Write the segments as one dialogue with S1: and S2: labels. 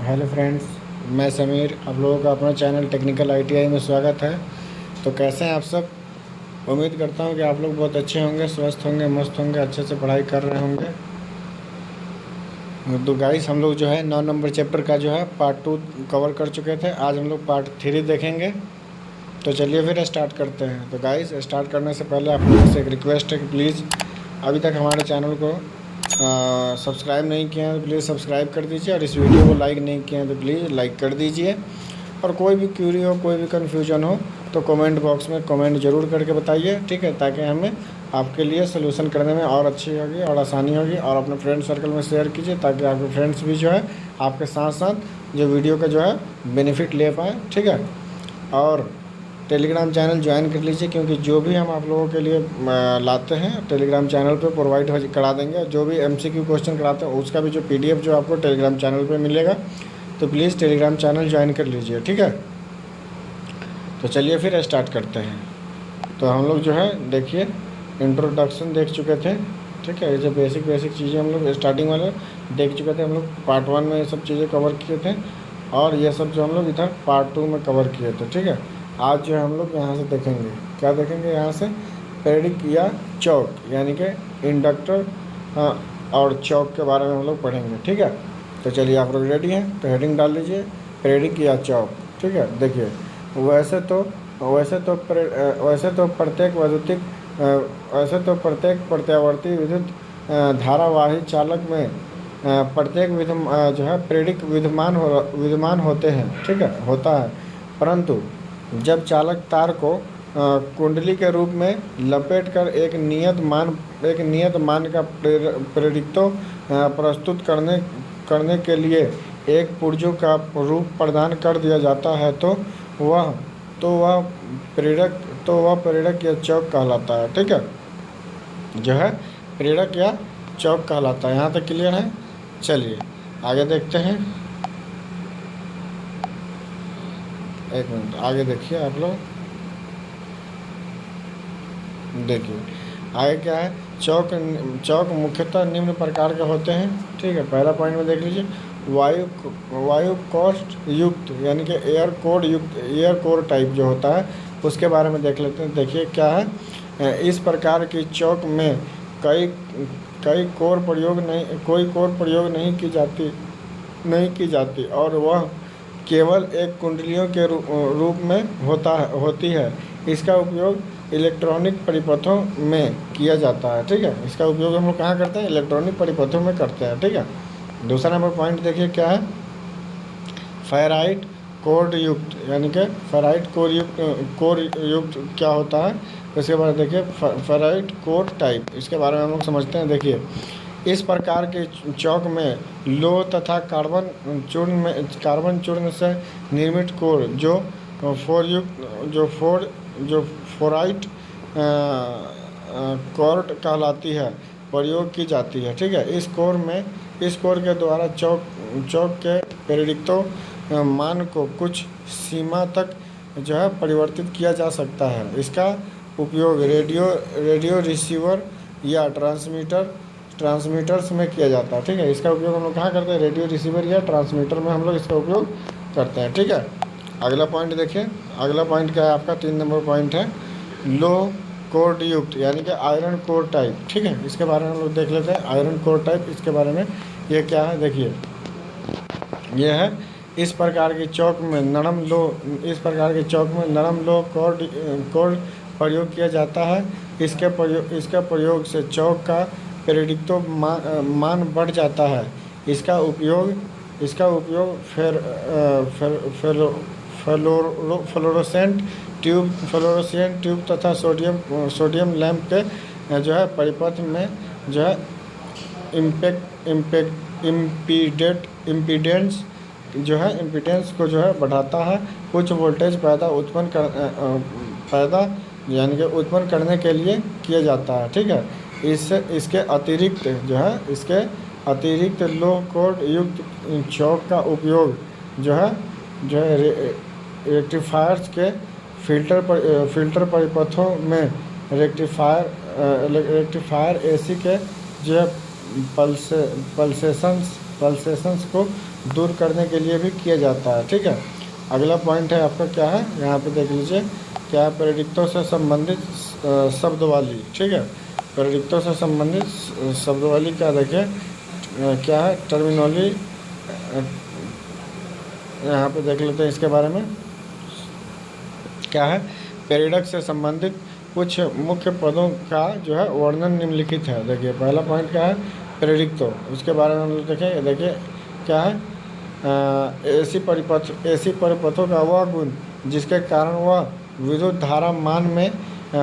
S1: Hello friends, मैं समीर। आप लोगों का अपना चैनल टेक्निकल आईटीआई में स्वागत है। तो कैसे हैं आप सब? उम्मीद करता हूं कि आप लोग बहुत अच्छे होंगे, स्वस्थ होंगे, मस्त होंगे, अच्छे से पढ़ाई कर रहे होंगे। तो गाइस, हम लोग जो है 9 नंबर चैप्टर का जो है पार्ट 2 कवर कर चुके थे। आज हम लोग पार्ट 3 देखेंगे। तो चलिए फिर स्टार्ट करते हैं। तो गाइस, स्टार्ट करने से पहले आप लोगों से एक रिक्वेस्ट है कि प्लीज़ अभी तक हमारे चैनल को सब्सक्राइब नहीं किया है तो प्लीज़ सब्सक्राइब कर दीजिए, और इस वीडियो को लाइक नहीं किया है तो प्लीज़ लाइक कर दीजिए। और कोई भी क्यूरी हो, कोई भी कन्फ्यूजन हो तो कमेंट बॉक्स में कमेंट ज़रूर करके बताइए, ठीक है? ताकि हमें आपके लिए सोल्यूशन करने में और अच्छी होगी और आसानी होगी। और अपने फ्रेंड सर्कल में शेयर कीजिए ताकि आपके फ्रेंड्स भी जो है आपके साथ साथ जो वीडियो का जो है बेनिफिट ले पाएँ, ठीक है? और टेलीग्राम चैनल ज्वाइन कर लीजिए, क्योंकि जो भी हम आप लोगों के लिए लाते हैं टेलीग्राम चैनल पे प्रोवाइड हो करा देंगे। जो भी एमसीक्यू क्वेश्चन कराते हैं उसका भी जो पीडीएफ जो आपको टेलीग्राम चैनल पे मिलेगा। तो प्लीज़ टेलीग्राम चैनल ज्वाइन कर लीजिए, ठीक है? तो चलिए फिर स्टार्ट करते हैं। तो हम लोग जो है देखिए इंट्रोडक्शन देख चुके थे, ठीक है? ये जो बेसिक चीज़ें हम लोग स्टार्टिंग वाले देख चुके थे। हम लोग पार्ट 1 में ये सब चीज़ें कवर किए थे, और ये सब जो हम लोग इधर पार्ट 2 में कवर किए थे, ठीक है? आज जो है हम लोग यहाँ से देखेंगे, क्या देखेंगे यहाँ से? पेरिक या चौक, यानी कि इंडक्टर और चौक के बारे में हम लोग पढ़ेंगे, ठीक है? तो चलिए, आप लोग रेडी हैं तो हेडिंग डाल लीजिए, पेरिक या चौक, ठीक है? देखिए, वैसे तो प्रत्येक प्रत्यावर्ती विद्युत धारावाही चालक में प्रत्येक जो है प्रेरक विद्यमान होते हैं, ठीक है? होता है। परंतु जब चालक तार को कुंडली के रूप में लपेट कर एक नियत मान का प्रेरित्व प्रस्तुत करने के लिए एक पुर्जों का रूप प्रदान कर दिया जाता है, वह प्रेरक या चौक कहलाता है, ठीक है? जो है प्रेरक या चौक कहलाता है। यहाँ तक क्लियर है? चलिए आगे देखते हैं। एक मिनट आगे देखिए, आप लोग देखिए आगे क्या है। चौक मुख्यतः निम्न प्रकार के होते हैं, ठीक है? पहला पॉइंट में देख लीजिए, वायु कोष्ठ युक्त, यानी कि एयर कोर टाइप जो होता है उसके बारे में देख लेते हैं। देखिए क्या है, इस प्रकार की चौक में कोई कोर प्रयोग नहीं की जाती, और वह केवल एक कुंडलियों के रूप में होती है। इसका उपयोग इलेक्ट्रॉनिक परिपथों में किया जाता है, ठीक है? इसका उपयोग हम लोग कहाँ करते हैं? इलेक्ट्रॉनिक परिपथों में करते हैं, ठीक है? दूसरा नंबर पॉइंट देखिए क्या है, फेराइट कोर युक्त, यानी कि फेराइट कोर युक्त क्या होता है? इसके बारे में देखिए, फेराइट कोर टाइप, इसके बारे में हम लोग समझते हैं। देखिए, इस प्रकार के चौक में लोह तथा कार्बन चूर्ण से निर्मित कोर जो फोराइट कोर कहलाती है प्रयोग की जाती है, ठीक है? इस कोर के द्वारा चौक के प्रेरित्व मान को कुछ सीमा तक जो है परिवर्तित किया जा सकता है। इसका उपयोग रेडियो रिसीवर या ट्रांसमीटर्स में किया जाता है, ठीक है? इसका उपयोग हम लोग कहाँ करते हैं? रेडियो रिसीवर या ट्रांसमीटर में हम लोग इसका उपयोग करते हैं, ठीक है? अगला पॉइंट देखिए, अगला पॉइंट क्या है आपका? 3 नंबर पॉइंट है लो कोर युक्त, यानी कि आयरन कोर टाइप, ठीक है? इसके बारे में हम लोग देख लेते हैं। आयरन कोर टाइप, इसके बारे में ये क्या है? देखिए, यह है इस प्रकार के चौक में नरम लो कोर प्रयोग किया जाता है। इसके प्रयोग से चौक का प्रेरित्व मान बढ़ जाता है। इसका उपयोग फ्लोरोसेंट ट्यूब तथा सोडियम लैंप के जो है परिपथ में जो है इम्पीडेंस को जो है बढ़ाता है। उच्च वोल्टेज उत्पन्न करने के लिए किया जाता है, ठीक है? इसके अतिरिक्त लो कोर युक्त चौक का उपयोग जो है रेक्टिफायर्स के फिल्टर परिपथों में रेक्टिफायर एसी के जो है पल्सेशंस को दूर करने के लिए भी किया जाता है। ठीक है, अगला पॉइंट है आपका क्या है, यहाँ पे देख लीजिए क्या है, प्रेडिक्टों से संबंधित शब्दवाली। ठीक है, प्रेडिक्टों से संबंधित शब्दवाली क्या देखिए क्या है, टर्मिनोलॉजी यहाँ पे देख लेते हैं इसके बारे में क्या है। पेरिडक्स से संबंधित कुछ मुख्य पदों का जो है वर्णन निम्नलिखित है। देखिए पहला पॉइंट क्या है, प्रेडिक्टो, उसके बारे में हम लोग देखें। ये देखिए क्या है, ऐसी परिपथों का वह गुण जिसके कारण वह विद्युत धारा मान में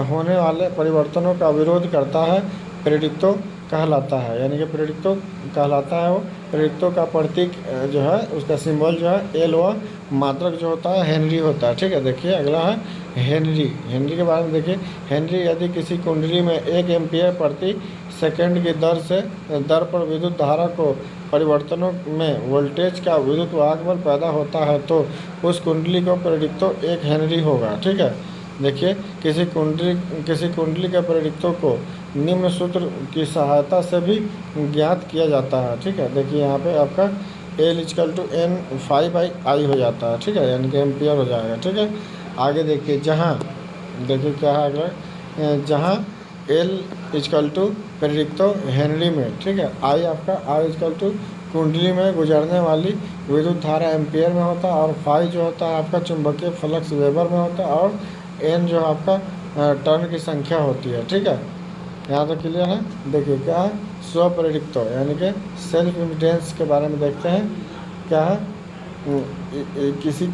S1: होने वाले परिवर्तनों का विरोध करता है, प्रेडिक्टो कहलाता है। यानी कि प्रेडिक्टो कहलाता है वो। प्रेडिक्टो का प्रतीक जो है उसका सिंबल जो है एल व मात्रक जो होता है हेनरी होता है। ठीक है, देखिए अगला है हेनरी। हेनरी के बारे में देखिए, हेनरी यदि किसी कुंडली में 1 एम्पीयर प्रति सेकंड की दर पर विद्युत धारा को परिवर्तनों में वोल्टेज का विद्युत वाहक बल पैदा होता है तो उस कुंडली को प्रेडिक्टो 1 हेनरी होगा। ठीक है, देखिए किसी कुंडली के प्रेडिक्टो को निम्न सूत्र की सहायता से भी ज्ञात किया जाता है। ठीक है, देखिए यहाँ पे आपका L=N∅/I हो जाता है। ठीक है, यानी कि एम्पियर हो जाएगा। ठीक है, आगे देखिए देखिए क्या है अगला, जहाँ L प्रेडिक्टो हेनरी में। ठीक है, I कुंडली में गुजरने वाली विद्युत धारा एम्पियर में होता है, और फाई जो होता है आपका चुंबकीय फ्लक्स वेबर में होता है, और एन जो आपका टर्न की संख्या होती है। ठीक है, यहाँ तक क्लियर है। देखिए क्या है, स्व प्रेडिक्टो यानी कि सेल्फ इमिटेंस के बारे में देखते हैं। क्या है, किसी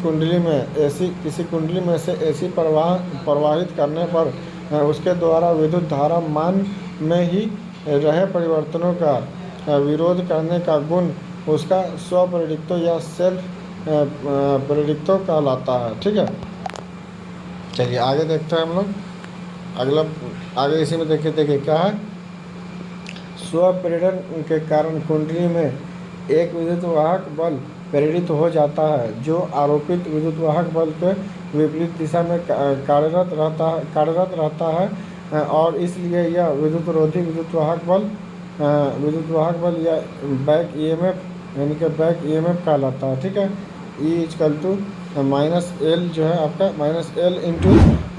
S1: कुंडली में से एसी प्रवाहित करने पर उसके द्वारा विद्युत धारा मान में ही रहे परिवर्तनों का विरोध करने का गुण उसका स्व प्रेडिक्टो या सेल्फ प्रेडिक्टो कहलाता है। ठीक है, चलिए आगे देखते हैं हम लोग। अगला आगे इसी में देखिए क्या है, स्व प्रेरण के कारण कुंडली में एक विद्युत वाहक बल प्रेरित हो जाता है जो आरोपित विद्युत वाहक बल के विपरीत दिशा में कार्यरत रहता है, और इसलिए यह विद्युतरोधी विद्युत वाहक बल या बैक ईएमएफ यानी कि बैक ईएमएफ कहलाता है। ठीक है, E=-L जो है आपका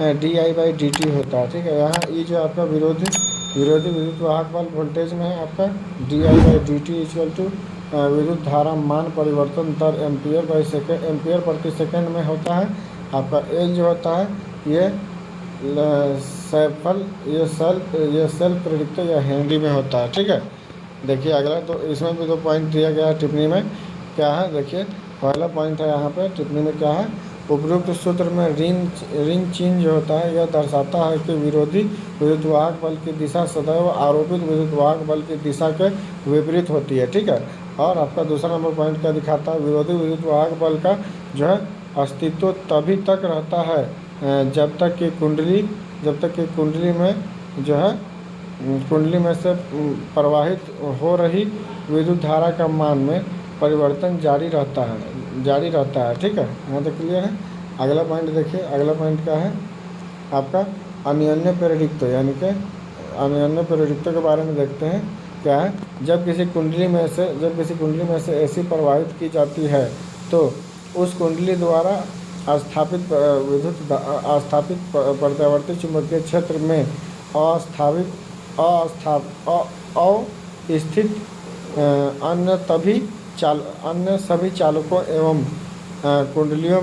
S1: -L/dI/dt होता है। ठीक है, यहाँ E जो आपका विरोधी विद्युत वाहक बल वोल्टेज में है आपका, dI/dt विद्युत धारा मान परिवर्तन दर एम्पियर प्रति सेकंड में होता है। आपका L जो होता है ये सेल्फ प्रेडिक्टो या हेनरी में होता है। ठीक है, देखिए अगला, तो इसमें भी 2 पॉइंट दिया गया है टिप्पणी में। क्या है, देखिए पहला पॉइंट है यहाँ पे टिप्पणी में क्या है, उपरोक्त सूत्र में रिंग चिन्ह जो होता है यह दर्शाता है कि विरोधी विद्युत वाहक बल की दिशा सदैव आरोपित विद्युत वाहक बल की दिशा के विपरीत होती है। ठीक है, और आपका दूसरा नंबर पॉइंट क्या दिखाता है, विरोधी विद्युत वाहक बल का जो है अस्तित्व तभी तक रहता है जब तक कि कुंडली में जो है कुंडली में से प्रवाहित हो रही विद्युत धारा का मान में परिवर्तन जारी रहता है। ठीक है, यहाँ तक क्लियर है। अगला पॉइंट देखिए, अगला पॉइंट क्या है आपका, अन्योन्य प्रेडिक्टो यानी कि अन्योन्य प्रेडिक्टो के बारे में देखते हैं। क्या है, जब किसी कुंडली में से एसी प्रवाहित की जाती है तो उस कुंडली द्वारा स्थापित प्रत्यावर्ती चुंबकीय क्षेत्र में अवस्थित अन्य सभी चालकों एवं कुंडलियों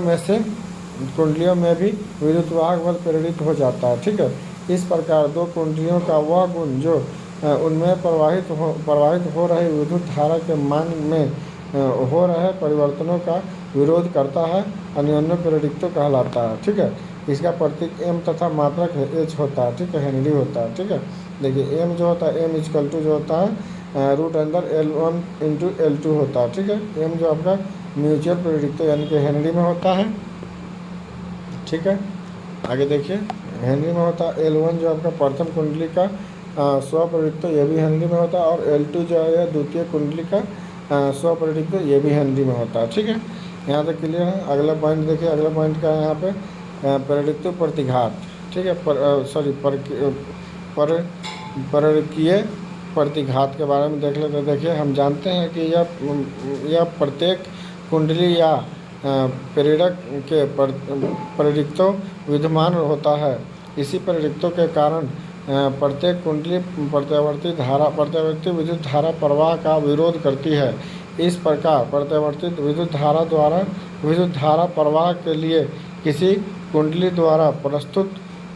S1: में भी विद्युत वाहक बल प्रेरित हो जाता है। ठीक है, इस प्रकार 2 कुंडलियों का वह गुण जो उनमें प्रवाहित हो रही विद्युत धारा के मान में हो रहे परिवर्तनों का विरोध करता है, अन्योन्य प्रेडिक्टो कहलाता है। ठीक है, इसका प्रतीक एम तथा मात्रक एच होता है। ठीक है, हेनरी होता है। ठीक है, देखिए एम जो होता है M=जो होता है रूट अंदर L1/L2 होता है। ठीक है, एम जो आपका म्यूचुअल प्रेडिक्टो यानी कि हेनरी में होता है। ठीक है, आगे देखिए हेनरी में होता है। L1 जो आपका प्रथम कुंडली का स्व प्रेडिक्टो ये भी हेनरी में होता है, और L2 जो है द्वितीय कुंडली का स्व प्रेडिक्टो ये भी हेनरी में होता है। ठीक है, यहाँ तक क्लियर है। अगला पॉइंट देखिए, अगला पॉइंट क्या है यहाँ पे, प्रेडिक्टो प्रतिघात। ठीक है, परकीय प्रतिघात के बारे में देख लेते हैं। देखिए हम जानते हैं कि यह प्रत्येक कुंडली या प्रेरक के प्रेरिक्तों विद्यमान होता है। इसी प्रेरिक्तों के कारण प्रत्येक कुंडली प्रत्यावर्ती विद्युत धारा प्रवाह का विरोध करती है। इस प्रकार प्रत्यावर्ती विद्युत धारा द्वारा विद्युत धारा प्रवाह के लिए किसी कुंडली द्वारा प्रस्तुत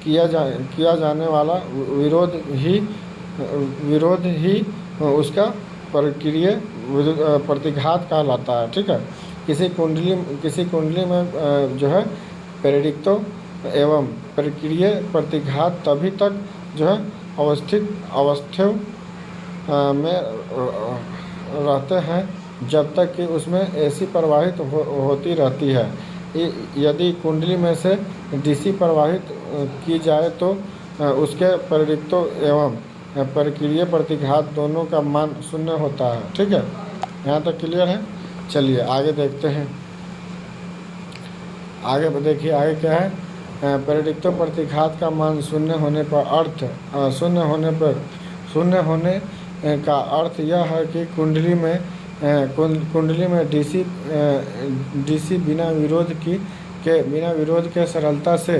S1: किया जाने वाला विरोध ही उसका प्रक्रिया विद्युत प्रतिघात कहलाता है। ठीक है, किसी कुंडली में जो है प्रेरिक्तों एवं प्रक्रिया प्रतिघात तभी तक जो है अवस्था में रहते हैं जब तक कि उसमें एसी प्रवाहित होती रहती है। यदि कुंडली में से डीसी प्रवाहित की जाए तो उसके प्रेरिक्तों एवं प्रक्रिया प्रतिघात दोनों का मान शून्य होता है। ठीक है, यहाँ तक क्लियर है। चलिए आगे देखते हैं। आगे देखिए, आगे क्या है। प्रेरिक्तों प्रतिघात का मान शून्य होने का अर्थ यह है कि कुंडली में डीसी बिना विरोध के सरलता से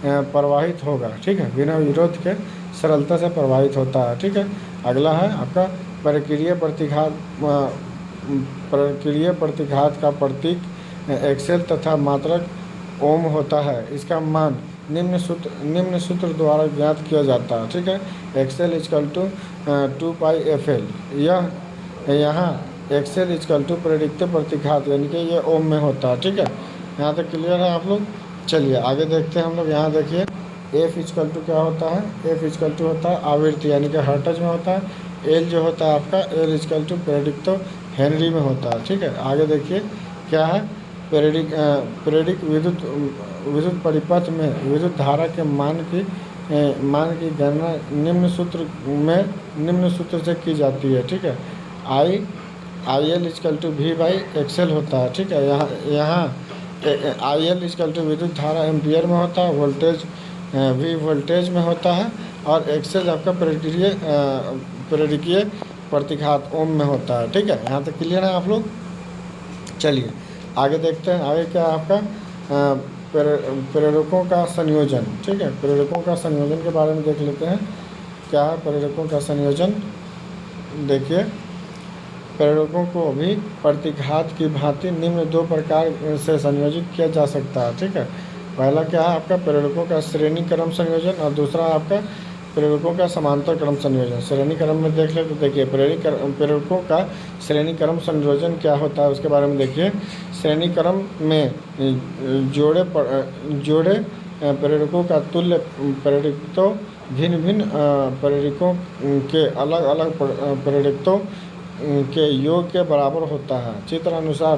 S1: प्रवाहित होगा। ठीक है, बिना विरोध के सरलता से प्रवाहित होता है। ठीक है, अगला है आपका प्रक्रिया प्रतिघात का प्रतीक एक्सेल तथा मात्रक ओम होता है। इसका मान निम्न सूत्र द्वारा ज्ञात किया जाता है। ठीक है, एक्सेल इक्वल टू 2πfl। यहाँ एक्सेल इक्वल टू प्रेरिक्तों प्रतिघात यानी कि ये ओम में होता है। ठीक है, यहाँ तक क्लियर है आप लोग। चलिए आगे देखते हैं हम लोग। यहाँ देखिए एफ इक्वल टू क्या होता है। एफ इक्वल टू होता है आवृत्ति यानी कि हर्ट्ज में होता है। एल जो होता है आपका एल इक्वल टू प्रेरिक्तों हेनरी में होता है। ठीक है, आगे देखिए क्या है। प्रेरिक विद्युत परिपथ में विद्युत धारा के मान की गणना निम्न सूत्र से की जाती है। ठीक है, I L equal to V by XL होता है। ठीक है, यहाँ आई एल इक्वल टू विद्युत धारा एम्पियर में होता है, वोल्टेज वी वोल्टेज में होता है और एक्सेल आपका प्रेरकीय प्रतिघात ओम में होता है। ठीक है, यहाँ तक क्लियर है आप लोग। चलिए आगे देखते हैं। आगे क्या आपका प्रेरकों का संयोजन। ठीक है, प्रेरकों का संयोजन के बारे में देख लेते हैं। क्या है प्रेरकों का संयोजन। देखिए प्रेरकों को भी प्रतिघात की भांति निम्न दो प्रकार से संयोजित किया जा सकता है। ठीक है, पहला क्या है आपका प्रेरकों का श्रेणी क्रम संयोजन और दूसरा आपका प्रेरकों का समांतर क्रम संयोजन। श्रेणी क्रम में देख ले तो देखिए प्रेरकों का श्रेणी क्रम संयोजन क्या होता है उसके बारे में देखिए। श्रेणी क्रम में जोड़े प्रेरकों का तुल्य प्रेरिक्तों भिन्न प्रेरकों के अलग अलग प्रेरिक्तों के योग के बराबर होता है। चित्र अनुसार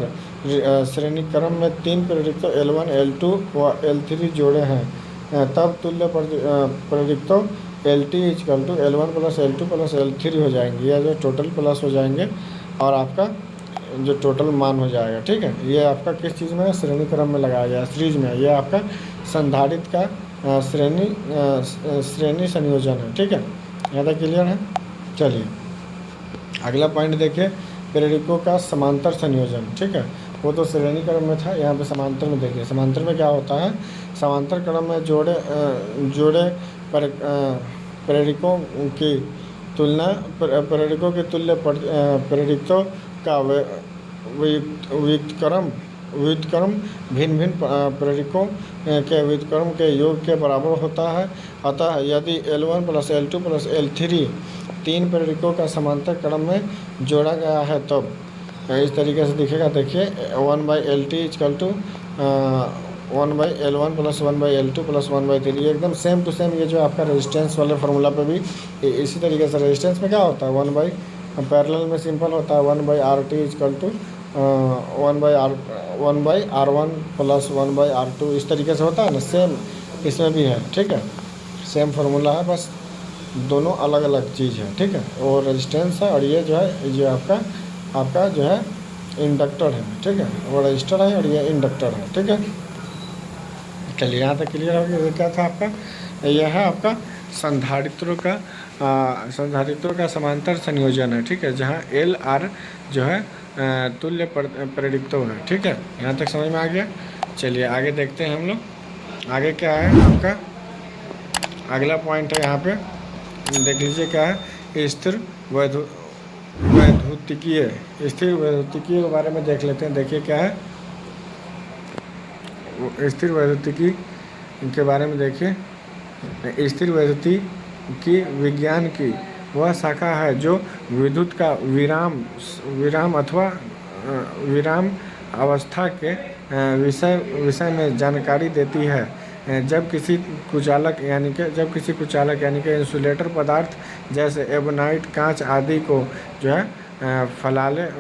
S1: श्रेणी क्रम में 3 प्रेरिक्तों L1, L2 व L3 जोड़े हैं, तब तुल्य प्रेरिक्तों LT equal to L1 plus L2 plus L3 हो जाएंगे। यह जो टोटल प्लस हो जाएंगे और आपका जो टोटल मान हो जाएगा। ठीक है, ये आपका किस चीज़ में श्रेणी क्रम में लगाया गया सीरीज में। यह आपका संधारित्र का श्रेणी संयोजन है। ठीक है, यहाँ तक क्लियर है। चलिए अगला पॉइंट देखिए प्रेरकों का समांतर संयोजन। ठीक है, वो तो श्रेणी क्रम में था, यहाँ पे समांतर में देखिए। समांतर में क्या होता है। समांतर क्रम में जोड़े प्रेरकों की तुलना प्रेरकों के तुल्य प्रेरिक्तों का व्युत्क्रम भिन्न प्रेरकों के व्युत्क्रम के योग के बराबर होता है। अतः यदि L1 plus L2 plus L3 3 प्रेरकों का समांतर क्रम में जोड़ा गया है तब इस तरीके से दिखेगा। देखिए 1/LT equal to 1/L1 plus 1/L2 plus 1/3। ये एकदम सेम टू सेम ये जो आपका रेजिस्टेंस वाले फार्मूला पे भी इसी तरीके से रेजिस्टेंस में क्या होता है 1 पैरेलल में सिंपल होता है 1/RT equal to 1/R1 plus 1/R2 इस तरीके से होता है ना। सेम इसमें भी है। ठीक है, सेम फार्मूला है, बस दोनों अलग अलग चीज़ है। ठीक है, और रेजिस्टेंस है और ये जो है ये आपका जो है इंडक्टर है। ठीक है, वो रजिस्टर है और ये इंडक्टर है। ठीक है, चलिए यहाँ तक क्लियर हो गया। ये क्या था आपका, यह है आपका संधारित्रों का समांतर संयोजन है। ठीक है, जहाँ L R जो है तुल्य प्रेरित्व है। ठीक है, यहाँ तक समझ में आ गया। चलिए आगे देखते हैं हम लोग। आगे क्या है आपका अगला पॉइंट है, यहाँ पे देख लीजिए क्या है, स्थिर वैद्युतिकीय। स्थिर वैद्युतिकीय के बारे में देख लेते हैं। देखिए क्या है स्थिर वैद्युतिकी के बारे में। देखिए स्थिर वैद्युतिकी विज्ञान की वह शाखा है जो विद्युत का विराम अथवा विराम अवस्था के विषय में जानकारी देती है। जब किसी कुचालक यानी कि इंसुलेटर पदार्थ जैसे एबोनाइट, कांच आदि को जो है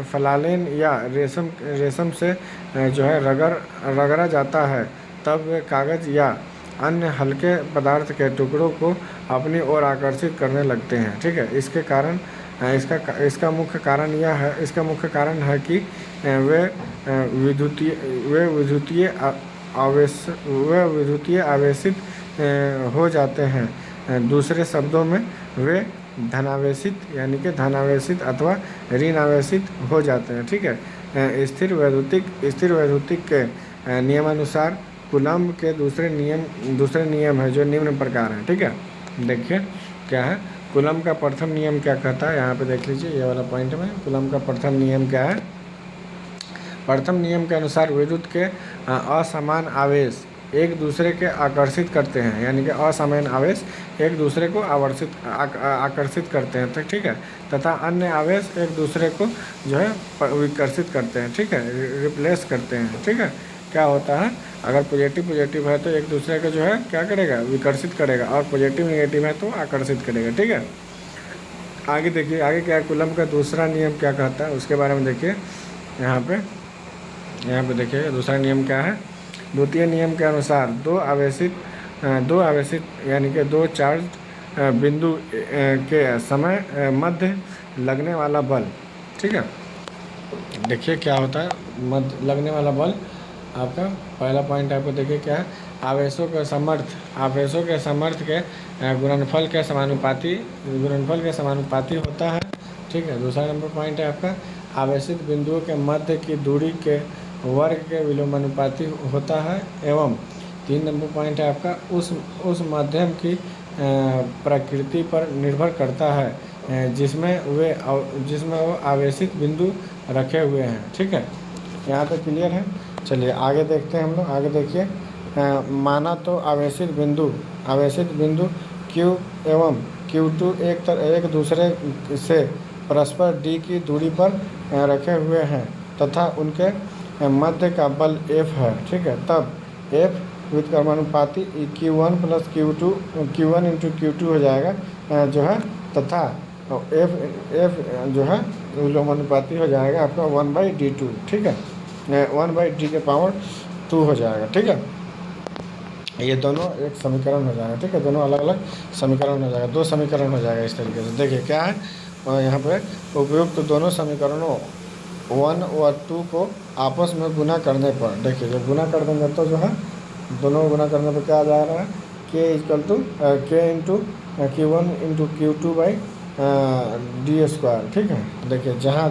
S1: फलालेन या रेशम से जो है रगड़ा जाता है, तब वे कागज़ या अन्य हल्के पदार्थ के टुकड़ों को अपनी ओर आकर्षित करने लगते हैं। ठीक है, इसके कारण इसका मुख्य कारण है कि वे विद्युतीय आवेशित हो जाते हैं। दूसरे शब्दों में वे धनावेशित अथवा ऋण आवेशित हो जाते हैं। ठीक है, स्थिर वैद्युतिक के नियमानुसार कूलम्ब के दूसरे नियम है जो निम्न प्रकार हैं। ठीक है, देखिए क्या है कूलम्ब का प्रथम नियम क्या कहता है, यहाँ पे देख लीजिए ये वाला पॉइंट में। कूलम्ब का प्रथम नियम क्या है? प्रथम नियम के अनुसार विद्युत के असमान आवेश एक दूसरे के आकर्षित करते हैं, यानी कि असमान आवेश एक दूसरे को आकर्षित करते हैं। तो ठीक है, तथा अन्य आवेश एक दूसरे को जो है विकर्षित करते हैं। ठीक है, रिप्लेस करते हैं। ठीक है, क्या होता है अगर पॉजिटिव है तो एक दूसरे को जो है क्या करेगा, विकर्षित करेगा, और पॉजिटिव नेगेटिव है तो आकर्षित करेगा। ठीक है, आगे देखिए आगे क्या है, कूलम्ब का दूसरा नियम क्या कहता है उसके बारे में देखिए। यहाँ पे देखिए दूसरा नियम क्या है। द्वितीय नियम के अनुसार दो आवेशित यानी कि दो चार्ज बिंदु के समय मध्य लगने वाला बल। ठीक है, देखिए क्या होता है मध्य लगने वाला बल। आपका पहला पॉइंट आपको देखिए क्या है, आवेशों के समर्थ के गुणनफल के समानुपाती होता है। ठीक है, दूसरा नंबर पॉइंट है आपका आवेशित बिंदुओं के मध्य की दूरी के वर्ग के विलोमानुपाती होता है। एवं 3 नंबर पॉइंट है आपका उस माध्यम की प्रकृति पर निर्भर करता है जिसमें वो आवेशित बिंदु रखे हुए हैं। ठीक है, यहाँ तक क्लियर है। चलिए आगे देखते हैं हम लोग। आगे देखिए माना तो आवेशित बिंदु Q एवं Q2 एक दूसरे से परस्पर D की दूरी पर रखे हुए हैं तथा उनके मध्य का बल F है। ठीक है, तब F व्युत्क्रमानुपाती Q1 plus Q1 into Q2 हो जाएगा जो है, तथा F जो है विलोमानुपाती हो जाएगा आपका 1/D2। ठीक है, 1/D के पावर 2 हो जाएगा। ठीक है, ये दोनों एक समीकरण हो जाएगा। ठीक है, दोनों अलग अलग समीकरण हो जाएगा, 2 समीकरण हो जाएगा इस तरीके से। देखिए क्या है यहाँ पे उपयुक्त तो दोनों समीकरणों 1 और 2 को आपस में गुना करने पर, देखिए जब गुना कर देंगे तो जो है दोनों को गुना करने पर क्या आ जा रहा है, K into Q1 into Q2/D²। ठीक है, देखिए जहाँ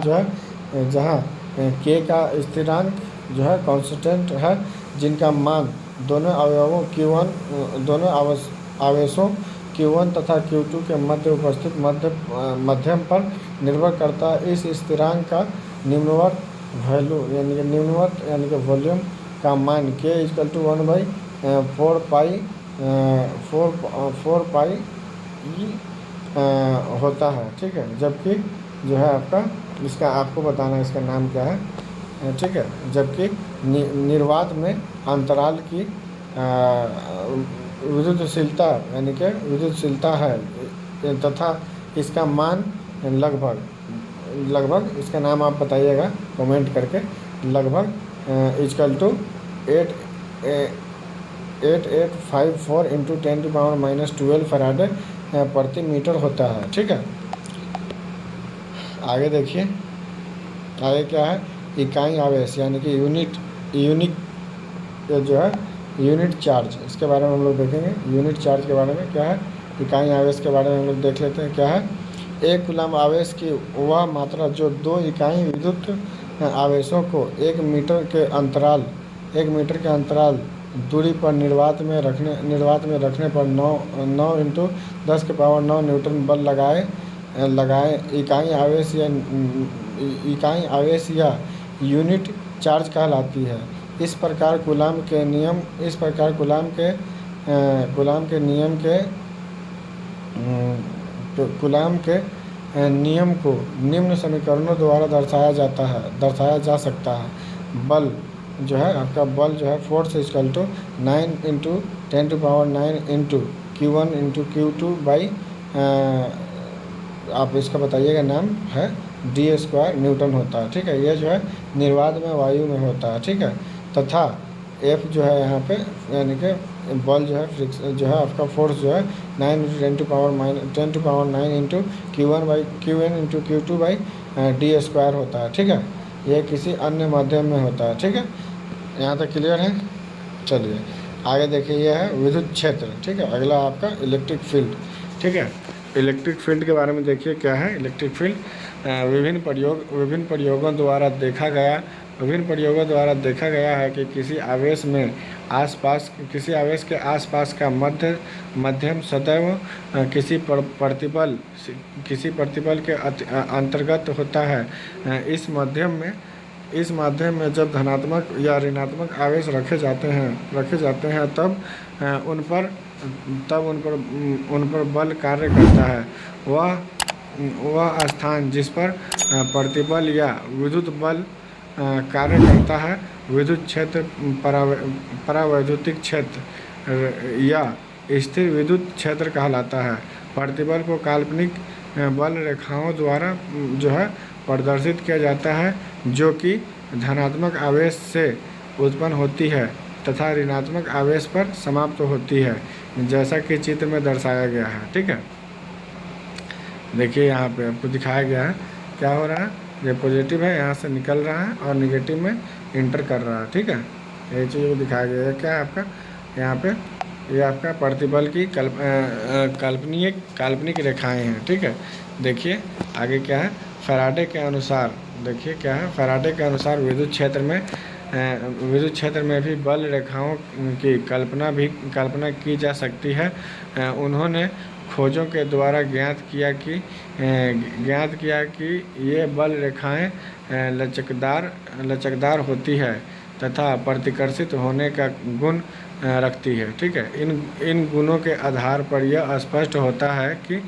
S1: K का स्थिरांक जो है कांस्टेंट है, जिनका मान दोनों आवेशों Q1 तथा Q2 के मध्य उपस्थित मध्यम पर निर्भर करता है। इस स्थिरांक का निम्नवत वैल्यू यानी कि वॉल्यूम का मान K = 1/4 E होता है। ठीक है, जबकि जो है आपका इसका आपको बताना है इसका नाम क्या है। ठीक है, जबकि निर्वात में अंतराल की विद्युतशीलता है तथा इसका मान लगभग इसका नाम आप बताइएगा कमेंट करके, लगभग = 8854 इंटू 10⁻⁻12 फैराडे प्रति मीटर होता है। ठीक है, आगे देखिए आगे क्या है, इकाई आवेश यानी कि यूनिट चार्ज, इसके बारे में हम लोग देखेंगे। यूनिट चार्ज के बारे में क्या है, इकाई आवेश के बारे में हम लोग देख लेते हैं। क्या है, एक कूलम्ब आवेश की वह मात्रा जो 2 इकाई विद्युत आवेशों को 1 मीटर के अंतराल दूरी पर निर्वात में रखने पर 9 इंटू 10⁻9 न्यूटन बल लगाए इकाई आवेश या यूनिट चार्ज कहलाती है। इस प्रकार कूलाम के नियम को निम्न समीकरणों द्वारा दर्शाया जा सकता है। बल जो है आपका force equal to 9 into 10⁹ into Q1 into Q2 by आप इसका बताइएगा नाम है d² न्यूटन होता है। ठीक है, ये जो है निर्वात में वायु में होता है। ठीक है, तथा F जो है यहाँ पे यानी कि बल जो है आपका फोर्स जो है 9 into 10⁻9 into Q1 by Qn into Q2 by d² होता है। ठीक है, ये किसी अन्य माध्यम में होता है। ठीक है, यहाँ तक क्लियर है। चलिए आगे देखिए, यह है विद्युत क्षेत्र। ठीक है, अगला आपका इलेक्ट्रिक फील्ड। ठीक है, इलेक्ट्रिक फील्ड के बारे में देखिए क्या है इलेक्ट्रिक फील्ड। विभिन्न प्रयोगों द्वारा देखा गया है कि किसी आवेश के आसपास का मध्यम सदैव किसी प्रतिबल के अंतर्गत होता है। इस माध्यम में जब धनात्मक या ऋणात्मक आवेश रखे जाते हैं तब उन पर बल कार्य करता है। वह स्थान जिस पर प्रतिबल या विद्युत बल कार्य करता है विद्युत क्षेत्र, परावैद्युतिक क्षेत्र या स्थिर विद्युत क्षेत्र कहलाता है। प्रतिबल को काल्पनिक बल रेखाओं द्वारा जो है प्रदर्शित किया जाता है, जो कि धनात्मक आवेश से उत्पन्न होती है तथा ऋणात्मक आवेश पर समाप्त होती है, जैसा कि चित्र में दर्शाया गया है। ठीक है, देखिए यहाँ पे आपको दिखाया गया है क्या हो रहा है। ये पॉजिटिव है, यहाँ से निकल रहा है और निगेटिव में इंटर कर रहा है। ठीक है, ये चीज़ को दिखाया गया है। क्या है आपका यहाँ पे ये आपका प्रतिबल की काल्पनिक रेखाएं हैं। ठीक है, देखिए आगे क्या है। फैराडे के अनुसार देखिए क्या है। फैराडे के अनुसार विद्युत क्षेत्र में भी बल रेखाओं की कल्पना की जा सकती है। उन्होंने खोजों के द्वारा ज्ञात किया कि ये बल रेखाएं लचकदार होती है तथा प्रतिकर्षित होने का गुण रखती है। ठीक है, इन गुणों के आधार पर यह स्पष्ट होता है कि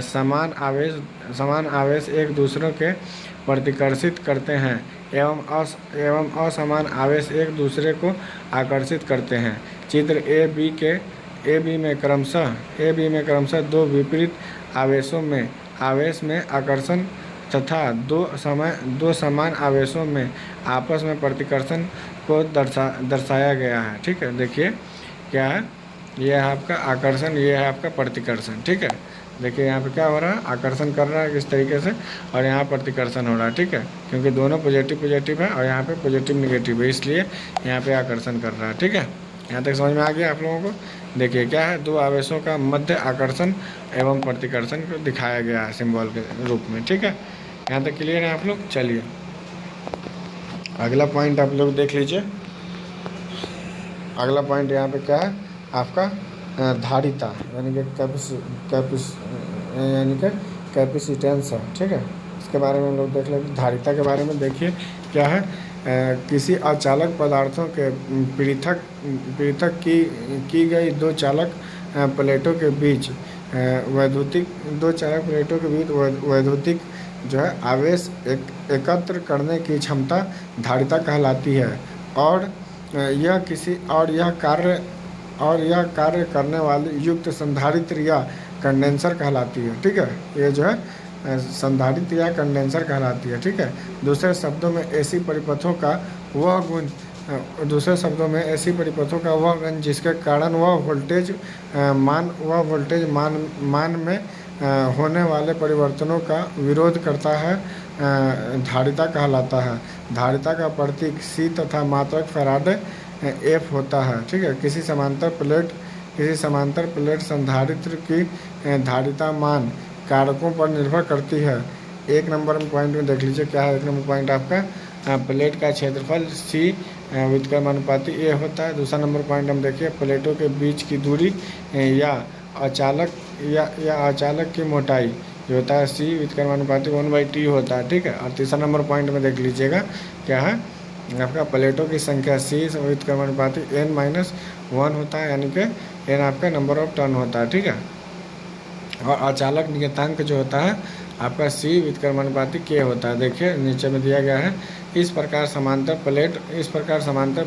S1: समान आवेश एक दूसरे के प्रतिकर्षित करते हैं एवं असमान आवेश एक दूसरे को आकर्षित करते हैं। चित्र ए बी में क्रमशः दो विपरीत आवेश में आकर्षण तथा दो समान आवेशों में आपस में प्रतिकर्षण को दर्शाया गया है। ठीक है, देखिए क्या है। यह है आपका आकर्षण, यह है आपका प्रतिकर्षण। ठीक है, देखिए यहाँ पे क्या हो रहा है, आकर्षण कर रहा है किस तरीके से, और यहाँ प्रतिकर्षण हो रहा है। ठीक है, क्योंकि दोनों पॉजिटिव है और यहाँ पे पॉजिटिव निगेटिव है, इसलिए यहाँ पे आकर्षण कर रहा है। ठीक है, यहाँ तक समझ में आ गया आप लोगों को। देखिए क्या है, दो आवेशों का मध्य आकर्षण एवं प्रतिकर्षण को दिखाया गया है सिंबल के रूप में। ठीक है, यहाँ तक क्लियर है आप लोग। चलिए अगला पॉइंट आप लोग देख लीजिए। अगला पॉइंट यहाँ पे क्या है आपका धारिता यानी कि कैपेसिटेंस है। ठीक है, इसके बारे में हम लोग देख लेते हैं। धारिता के बारे में देखिए क्या है। किसी अचालक पदार्थों के पृथक की गई दो चालक प्लेटों के बीच वैद्युतिक जो है आवेश एकत्र करने की क्षमता धारिता कहलाती है। और यह कार्य करने वाली युक्त संधारित्र या कंडेंसर कहलाती है। ठीक है, ये जो है संधारित्र या कंडेंसर कहलाती है। ठीक है, दूसरे शब्दों में ऐसी परिपथों का वह गुण जिसके कारण वह वोल्टेज मान में होने वाले परिवर्तनों का विरोध करता है धारिता कहलाता है। धारिता का प्रतीक C तथा मात्रक फैराडे F होता है। ठीक है, किसी समांतर प्लेट संधारित्र की धारिता मान कारकों पर निर्भर करती है। एक नंबर पॉइंट में देख लीजिए क्या है। एक नंबर पॉइंट आपका प्लेट का क्षेत्रफल C व्युत्क्रमानुपाती A होता है। दूसरा नंबर पॉइंट हम देखिए, प्लेटों के बीच की दूरी या अचालक की मोटाई जो होता है C व्युत्क्रमानुपाती 1/T होता है, ठीक है। और तीसरा नंबर पॉइंट में देख लीजिएगा क्या है, आपका प्लेटों की संख्या C व्युत्क्रमानुपाती n-1 होता है, यानी कि n आपका नंबर ऑफ टर्न होता है, ठीक है। और अचालक नियतांक जो होता है आपका C व्युत्क्रमानुपाती K होता है। देखिए नीचे में दिया गया है, इस प्रकार समांतर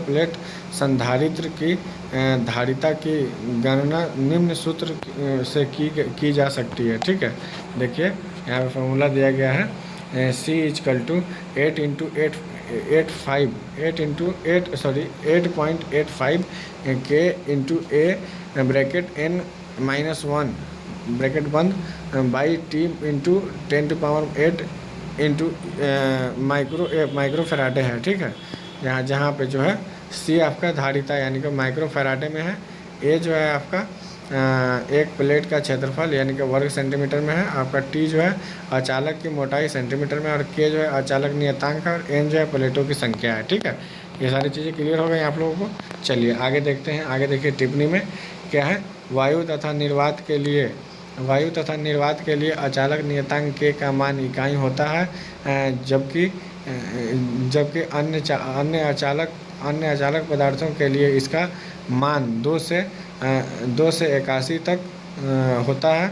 S1: प्लेट संधारित्र की धारिता की गणना निम्न सूत्र से की जा सकती है, ठीक है। देखिए यहाँ पे फॉर्मूला दिया गया है, C is equal to 8.85 K into A bracket n-1 bracket बंद by T into 10⁸ into micro farad है, ठीक है। जहाँ पे जो है C आपका धारिता यानी कि माइक्रो फैराडे में है, A जो है आपका एक प्लेट का क्षेत्रफल यानी कि वर्ग सेंटीमीटर में है, आपका T जो है अचालक की मोटाई सेंटीमीटर में, और K जो है अचालक नियतांक है, और N जो है प्लेटों की संख्या है, ठीक है। ये सारी चीज़ें क्लियर हो गई आप लोगों को। चलिए आगे देखते हैं। आगे देखिए टिप्पणी में क्या है, वायु तथा निर्वात के लिए अचालक नियतांक K का मान इकाई होता है, जबकि अन्य अचालक पदार्थों के लिए इसका मान 2 से 81 तक होता है।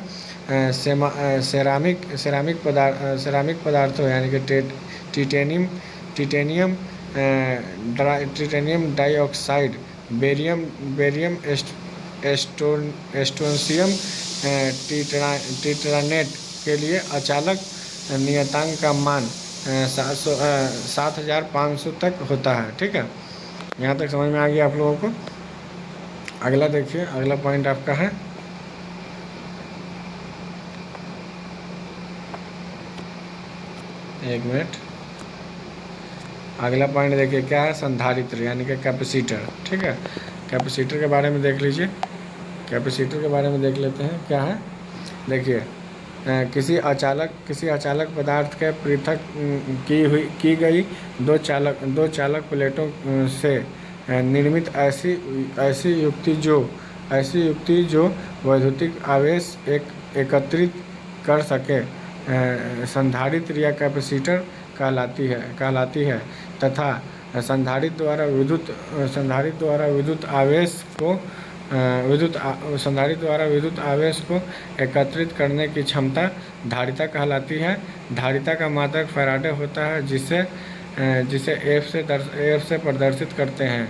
S1: सेरामिक पदार्थों यानी कि टिटेनियम डाइऑक्साइड, बेरियम एस्टोन्शियम टिट्रानेट के लिए अचालक नियतांक का मान 7500 तक होता है, ठीक है। यहाँ तक समझ में आ गया आप लोगों को। अगला देखिए, अगला पॉइंट आपका है, एक मिनट, अगला पॉइंट देखिए क्या है, संधारित्र यानी कि कैपेसिटर, ठीक है। कैपेसिटर के बारे में देख लीजिए, कैपेसिटर के बारे में देख लेते हैं क्या है। देखिए किसी अचालक पदार्थ के पृथक की गई दो चालक प्लेटों से निर्मित ऐसी युक्ति जो वैद्युतिक आवेश एकत्रित कर सके संधारित्र या कैपेसिटर कहलाती है तथा संधारित्र द्वारा विद्युत आवेश को एकत्रित करने की क्षमता धारिता कहलाती है। धारिता का मात्रक फैराडे होता है, जिसे F से प्रदर्शित करते हैं।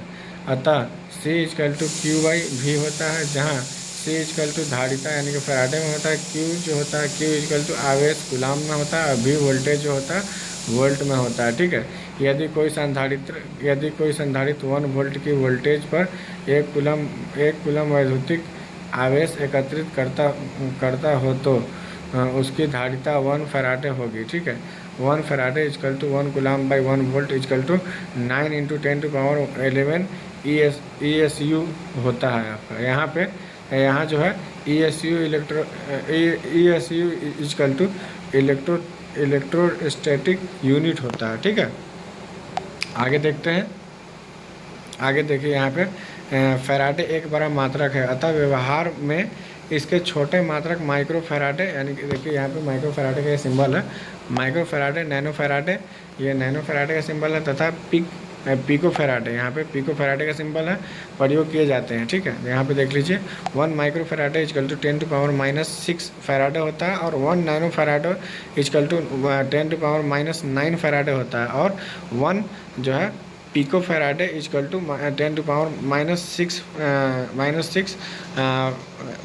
S1: अतः C इजकल टू Q/V होता है, जहाँ C इजकल टू धारिता यानी कि फैराडे में होता है, Q जो होता है Q इजकल टू आवेश कूलाम में होता है, और V वोल्टेज जो होता है वोल्ट में होता है, ठीक है। यदि कोई संधारित्र 1 वोल्ट की वोल्टेज पर 1 कूलम वैद्युतिक आवेश एकत्रित करता हो तो उसकी धारिता 1 फैराडे होगी, ठीक है। 1 farad equal to 1 coulomb by 1 volt equal to 9 × 10⁻11 ESU होता है आपका। यहाँ जो है ESU equal to electrostatic unit होता है, ठीक है। आगे देखते हैं। आगे देखिए यहाँ पे फैराडे एक बड़ा मात्रक है, अतः व्यवहार में इसके छोटे मात्रक माइक्रो फैराडे यानी कि देखिए यहाँ पे माइक्रो फैराडे का ये सिंबल है, माइक्रो फैराडे, नैनो फैराडे, ये नैनो फैराडे का सिंबल है, तथा पिको फैराडे, यहाँ पे पिको फैराडे का सिंबल है, प्रयोग किए जाते हैं, ठीक है। यहाँ पे देख लीजिए 1 micro farad equal to 10⁻⁻6 farad होता है, और 1 nano farad equal to 10⁻�9 farad होता है, और 1 जो है pico farad equal to 10⁻⁻6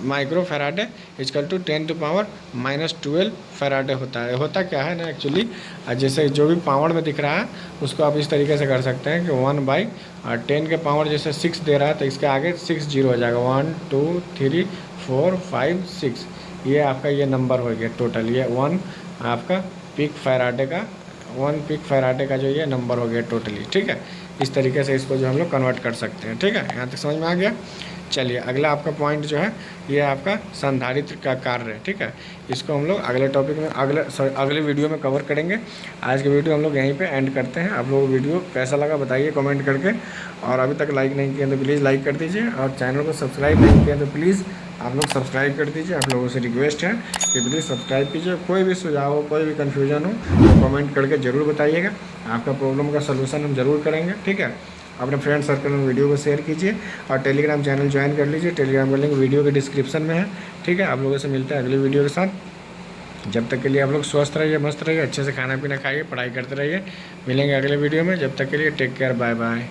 S1: micro farad equal to 10⁻⁻12 farad होता है। होता क्या है ना एक्चुअली, जैसे जो भी पावर में दिख रहा है उसको आप इस तरीके से कर सकते हैं कि 1/10 के पावर जैसे 6 दे रहा है तो इसके आगे 6 जीरो हो जाएगा, 1 2 3 4 5 6, ये आपका ये नंबर हो गया टोटल, ये 1 आपका पिक फैराडे का जो ये नंबर हो गया टोटली, ठीक है। इस तरीके से इसको जो हम लोग कन्वर्ट कर सकते हैं, ठीक है। यहाँ तक समझ में आ गया। चलिए अगला आपका पॉइंट जो है ये आपका संधारित्र का कार्य है, ठीक है। इसको हम लोग अगले टॉपिक में अगले वीडियो में कवर करेंगे। आज के वीडियो हम लोग यहीं पे एंड करते हैं। आप लोगों को वीडियो कैसा लगा बताइए कमेंट करके, और अभी तक लाइक नहीं किया तो प्लीज़ लाइक कर दीजिए, और चैनल को सब्सक्राइब नहीं किया तो प्लीज़ आप लोग सब्सक्राइब कर दीजिए। आप लोगों से रिक्वेस्ट है कि प्लीज़ सब्सक्राइब कीजिए। कोई भी सुझाव हो, कोई भी कन्फ्यूजन हो तो कमेंट करके ज़रूर बताइएगा, आपका प्रॉब्लम का सलूशन हम ज़रूर करेंगे, ठीक है। अपने फ्रेंड सर्कल में वीडियो को शेयर कीजिए, और टेलीग्राम चैनल ज्वाइन कर लीजिए। टेलीग्राम का लिंक वीडियो के डिस्क्रिप्शन में है, ठीक है। आप लोगों से मिलते हैं अगली वीडियो के साथ। जब तक के लिए आप लोग स्वस्थ रहिए, मस्त रहिए, अच्छे से खाना पीना खाइए, पढ़ाई करते रहिए। मिलेंगे अगले वीडियो में, जब तक के लिए टेक केयर, बाय बाय।